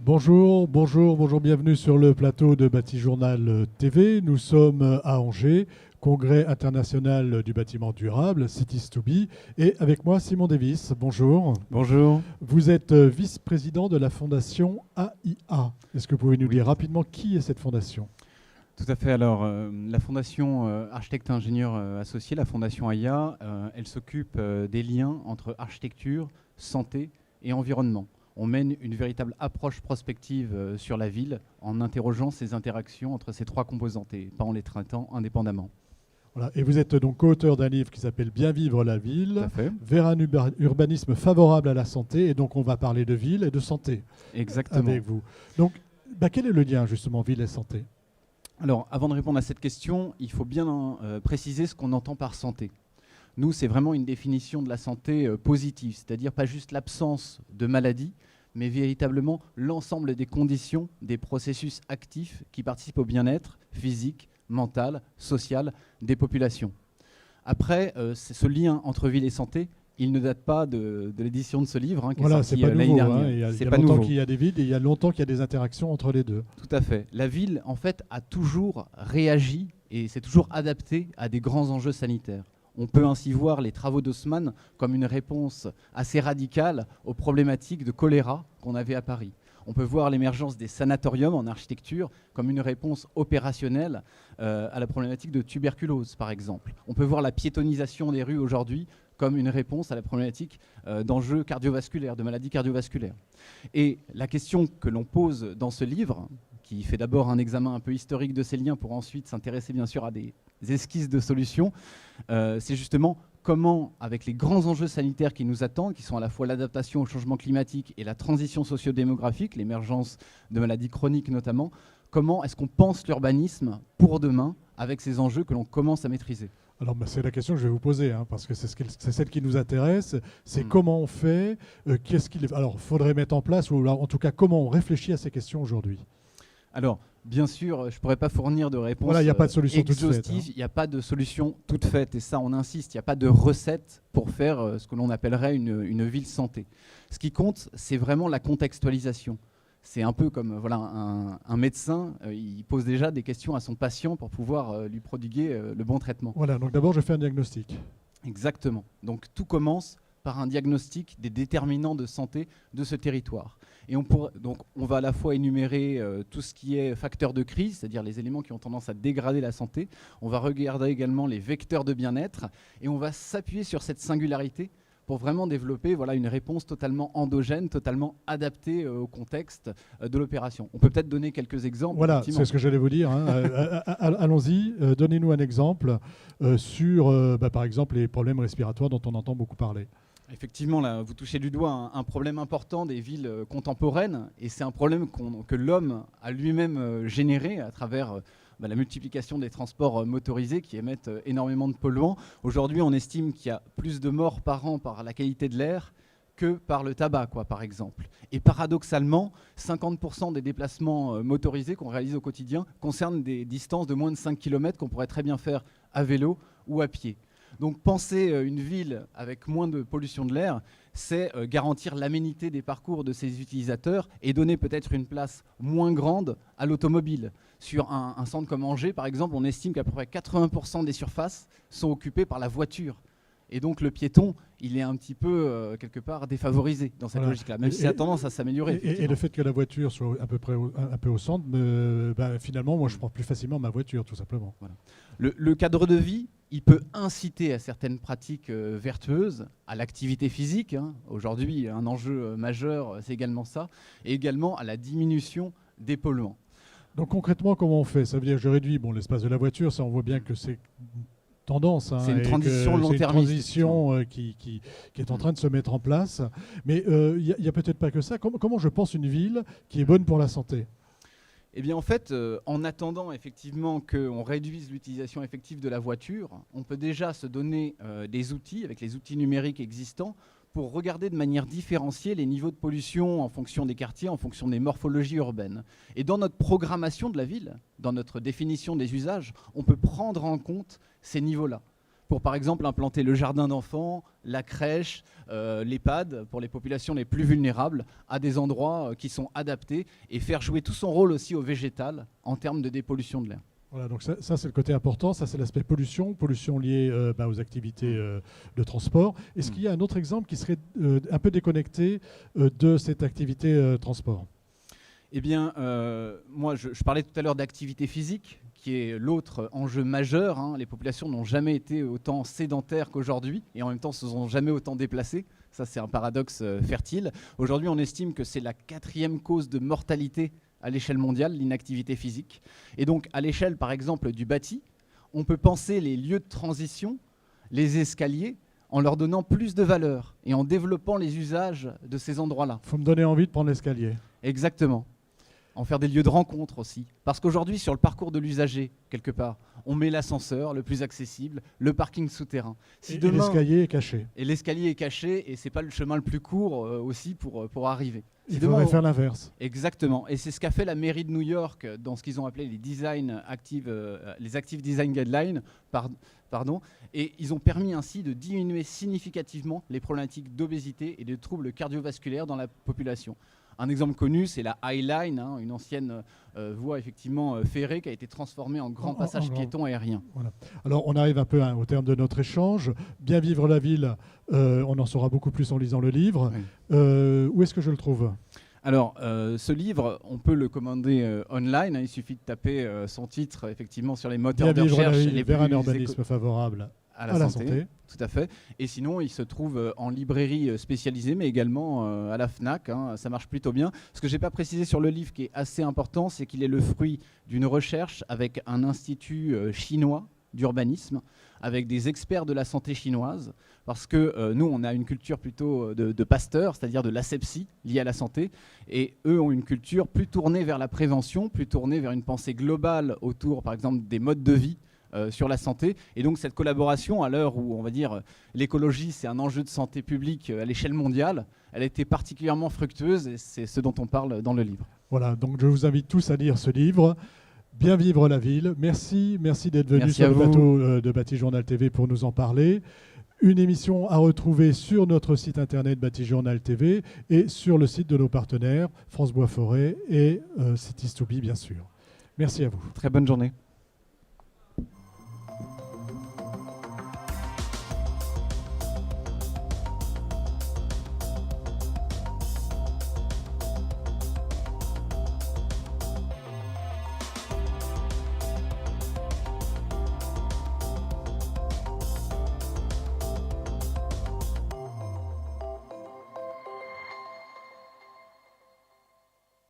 Bonjour, bienvenue sur le plateau de Bâti-Journal TV. Nous sommes à Angers, Congrès international du bâtiment durable, Cities to Be, et avec moi Simon Davis. Bonjour. Bonjour. Vous êtes vice-président de la fondation AIA. Est-ce que vous pouvez nous dire rapidement qui est cette fondation ? Tout à fait. Alors, la fondation Architectes-Ingénieurs Associés, la fondation AIA, elle s'occupe des liens entre architecture, santé et environnement. On mène une véritable approche prospective sur la ville en interrogeant ces interactions entre ces trois composantes et pas en les traitant indépendamment. Voilà. Et vous êtes donc co-auteur d'un livre qui s'appelle Bien vivre la ville, vers un urbanisme favorable à la santé. Et donc on va parler de ville et de santé. Exactement. Avec vous. Donc quel est le lien justement ville et santé ? Alors avant de répondre à cette question, il faut bien préciser ce qu'on entend par santé. Nous, c'est vraiment une définition de la santé positive, c'est-à-dire pas juste l'absence de maladie, mais véritablement l'ensemble des conditions, des processus actifs qui participent au bien-être physique, mental, social des populations. Après, ce lien entre ville et santé, il ne date pas de l'édition de ce livre, qui est sorti l'année dernière. Il y a longtemps qu'il y a des villes et il y a longtemps qu'il y a des interactions entre les deux. Tout à fait. La ville, en fait, a toujours réagi et s'est toujours adaptée à des grands enjeux sanitaires. On peut ainsi voir les travaux d'Haussmann comme une réponse assez radicale aux problématiques de choléra qu'on avait à Paris. On peut voir l'émergence des sanatoriums en architecture comme une réponse opérationnelle à la problématique de tuberculose, par exemple. On peut voir la piétonisation des rues aujourd'hui comme une réponse à la problématique d'enjeux cardiovasculaires, de maladies cardiovasculaires. Et la question que l'on pose dans ce livre, qui fait d'abord un examen un peu historique de ces liens pour ensuite s'intéresser bien sûr à des esquisses de solutions, c'est justement comment, avec les grands enjeux sanitaires qui nous attendent, qui sont à la fois l'adaptation au changement climatique et la transition socio-démographique, l'émergence de maladies chroniques notamment, comment est-ce qu'on pense l'urbanisme pour demain avec ces enjeux que l'on commence à maîtriser ? Alors c'est la question que je vais vous poser, parce que c'est celle qui nous intéresse, c'est comment on fait, alors il faudrait mettre en place, ou en tout cas comment on réfléchit à ces questions aujourd'hui. Alors, bien sûr, je ne pourrais pas fournir de réponse il n'y a pas de solution exhaustive, toute faite. Il n'y a pas de solution toute faite, et ça on insiste, il n'y a pas de recette pour faire ce que l'on appellerait une ville santé. Ce qui compte, c'est vraiment la contextualisation. C'est un peu comme un médecin, il pose déjà des questions à son patient pour pouvoir lui prodiguer le bon traitement. Voilà, donc d'abord je fais un diagnostic. Exactement. Donc tout commence par un diagnostic des déterminants de santé de ce territoire. Et on va à la fois énumérer tout ce qui est facteur de crise, c'est-à-dire les éléments qui ont tendance à dégrader la santé. On va regarder également les vecteurs de bien-être et on va s'appuyer sur cette singularité pour vraiment développer une réponse totalement endogène, totalement adaptée au contexte de l'opération. On peut peut-être donner quelques exemples. Voilà, c'est ce que j'allais vous dire. Allons-y, donnez-nous un exemple sur, par exemple, les problèmes respiratoires dont on entend beaucoup parler. Effectivement, là, vous touchez du doigt un problème important des villes contemporaines, et c'est un problème que l'homme a lui-même généré à travers la multiplication des transports motorisés qui émettent énormément de polluants. Aujourd'hui, on estime qu'il y a plus de morts par an par la qualité de l'air que par le tabac, par exemple. Et paradoxalement, 50% des déplacements motorisés qu'on réalise au quotidien concernent des distances de moins de 5 km qu'on pourrait très bien faire à vélo ou à pied. Donc penser une ville avec moins de pollution de l'air, c'est garantir l'aménité des parcours de ses utilisateurs et donner peut-être une place moins grande à l'automobile. Sur un centre comme Angers, par exemple, on estime qu'à peu près 80% des surfaces sont occupées par la voiture. Et donc le piéton, il est un petit peu, quelque part, défavorisé dans cette logique-là, même si ça a tendance à s'améliorer. Et le fait que la voiture soit à peu près un peu au centre, finalement, moi je prends plus facilement ma voiture, tout simplement. Voilà. Le cadre de vie, il peut inciter à certaines pratiques vertueuses, à l'activité physique. Aujourd'hui, un enjeu majeur, c'est également ça, et également à la diminution des polluants. Donc concrètement, comment on fait ? Ça veut dire que je réduis l'espace de la voiture, ça on voit bien que c'est tendance. C'est une transition long-termiste. C'est une transition qui est en train de se mettre en place. Mais il n'y a peut-être pas que ça. Comment je pense une ville qui est bonne pour la santé ? Eh bien, en fait, en attendant effectivement qu'on réduise l'utilisation effective de la voiture, on peut déjà se donner des outils, avec les outils numériques existants, pour regarder de manière différenciée les niveaux de pollution en fonction des quartiers, en fonction des morphologies urbaines. Et dans notre programmation de la ville, dans notre définition des usages, on peut prendre en compte ces niveaux-là. pour par exemple implanter le jardin d'enfants, la crèche, l'EHPAD pour les populations les plus vulnérables à des endroits qui sont adaptés et faire jouer tout son rôle aussi au végétal en termes de dépollution de l'air. Voilà, donc ça c'est le côté important, ça c'est l'aspect pollution liée aux activités de transport. Est-ce qu'il y a un autre exemple qui serait un peu déconnecté de cette activité transport ? Eh bien, moi je parlais tout à l'heure d'activité physique, qui est l'autre enjeu majeur. Hein. Les populations n'ont jamais été autant sédentaires qu'aujourd'hui et en même temps se sont jamais autant déplacées. Ça c'est un paradoxe fertile. Aujourd'hui on estime que c'est la 4e cause de mortalité à l'échelle mondiale, l'inactivité physique. Et donc, à l'échelle, par exemple, du bâti, on peut penser les lieux de transition, les escaliers, en leur donnant plus de valeur et en développant les usages de ces endroits-là. Il faut me donner envie de prendre l'escalier. Exactement. En faire des lieux de rencontre aussi. Parce qu'aujourd'hui, sur le parcours de l'usager, quelque part, on met l'ascenseur le plus accessible, le parking souterrain. Et l'escalier est caché. Et l'escalier est caché, et ce n'est pas le chemin le plus court aussi pour arriver. Il faudrait faire l'inverse. Exactement. Et c'est ce qu'a fait la mairie de New York dans ce qu'ils ont appelé les Active Design Guidelines. Et ils ont permis ainsi de diminuer significativement les problématiques d'obésité et de troubles cardiovasculaires dans la population. Un exemple connu, c'est la High Line, hein, une ancienne voie effectivement ferrée qui a été transformée en grand passage piéton aérien. Voilà. Alors on arrive un peu au terme de notre échange. Bien vivre la ville, on en saura beaucoup plus en lisant le livre. Oui. Où est-ce que je le trouve ? Alors, ce livre, on peut le commander online. Hein, il suffit de taper son titre effectivement sur les moteurs de recherche. Bien vivre la ville vers un urbanisme favorable. À la santé, tout à fait. Et sinon, il se trouve en librairie spécialisée, mais également à la FNAC. Hein, ça marche plutôt bien. Ce que je n'ai pas précisé sur le livre, qui est assez important, c'est qu'il est le fruit d'une recherche avec un institut chinois d'urbanisme, avec des experts de la santé chinoise, parce que nous, on a une culture plutôt de pasteurs, c'est-à-dire de l'asepsie liée à la santé, et eux ont une culture plus tournée vers la prévention, plus tournée vers une pensée globale autour, par exemple, des modes de vie, sur la santé. Et donc cette collaboration, à l'heure où on va dire l'écologie c'est un enjeu de santé publique à l'échelle mondiale, elle a été particulièrement fructueuse et c'est ce dont on parle dans le livre. Voilà, donc je vous invite tous à lire ce livre. Bien vivre la ville. Merci d'être venu sur le plateau de Bâti-Journal TV pour nous en parler. Une émission à retrouver sur notre site internet Bâti-Journal TV et sur le site de nos partenaires France Bois Forêt et Cities2B bien sûr. Merci à vous. Très bonne journée.